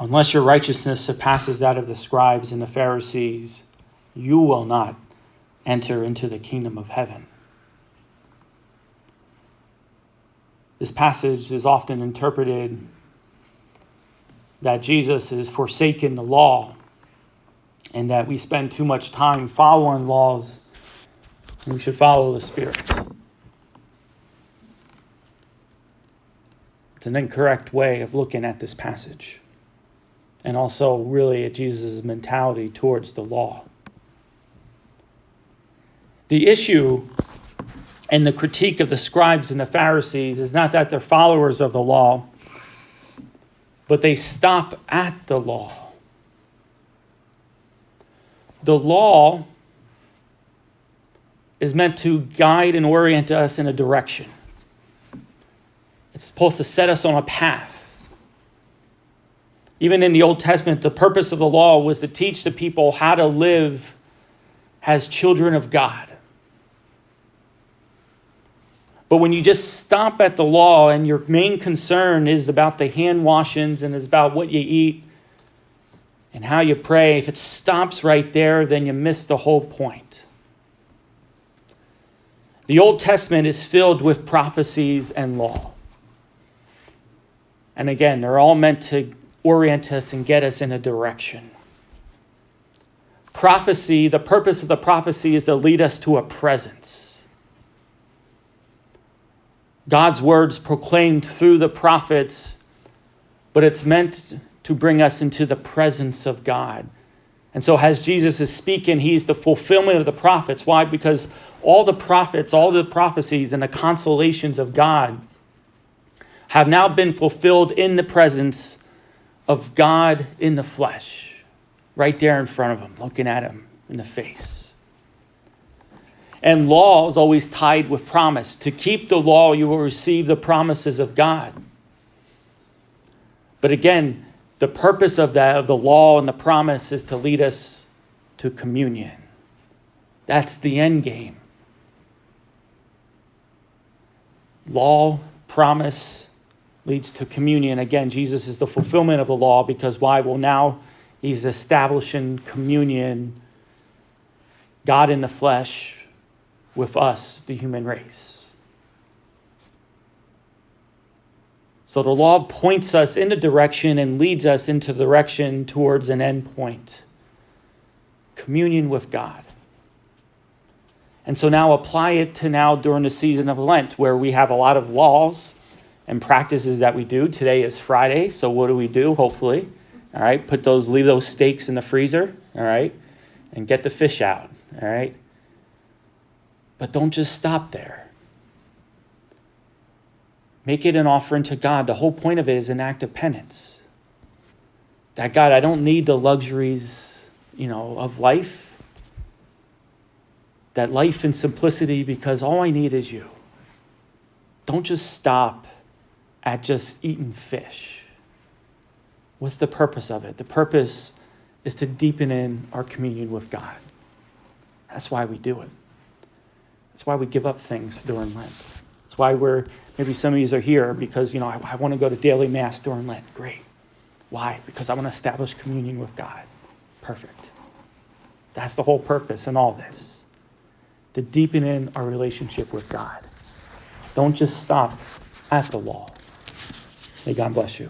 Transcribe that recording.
Unless your righteousness surpasses that of the scribes and the Pharisees, you will not enter into the kingdom of heaven. This passage is often interpreted that Jesus has forsaken the law and that we spend too much time following laws and we should follow the Spirit. It's an incorrect way of looking at this passage and also really at Jesus' mentality towards the law. The issue and the critique of the scribes and the Pharisees is not that they're followers of the law, but they stop at the law. The law is meant to guide and orient us in a direction. It's supposed to set us on a path. Even in the Old Testament, the purpose of the law was to teach the people how to live as children of God. But when you just stop at the law and your main concern is about the hand washings and is about what you eat and how you pray, if it stops right there, then you miss the whole point. The Old Testament is filled with prophecies and law. And again, they're all meant to orient us and get us in a direction. Prophecy, the purpose of the prophecy is to lead us to a presence. God's words proclaimed through the prophets, but it's meant to bring us into the presence of God. And so as Jesus is speaking, he's the fulfillment of the prophets. Why? Because all the prophets, all the prophecies and the consolations of God have now been fulfilled in the presence of God in the flesh, right there in front of him, looking at him in the face. And law is always tied with promise. To keep the law, you will receive the promises of God. But again, the purpose of the law and the promise is to lead us to communion. That's the end game. Law, promise leads to communion. Again, Jesus is the fulfillment of the law because why? Well, now he's establishing communion, God in the flesh, with us, the human race. So the law points us in a direction and leads us into the direction towards an end point. Communion with God. And so now apply it to now during the season of Lent, where we have a lot of laws and practices that we do. Today is Friday, so what do? Hopefully, all right, leave those steaks in the freezer, all right, and get the fish out, all right. But don't just stop there. Make it an offering to God. The whole point of it is an act of penance. That God, I don't need the luxuries, of life. That life in simplicity, because all I need is you. Don't just stop at just eating fish. What's the purpose of it? The purpose is to deepen in our communion with God. That's why we do it. That's why we give up things during Lent. That's why maybe some of you are here because, I want to go to daily mass during Lent. Great. Why? Because I want to establish communion with God. Perfect. That's the whole purpose in all this. To deepen in our relationship with God. Don't just stop at the law. May God bless you.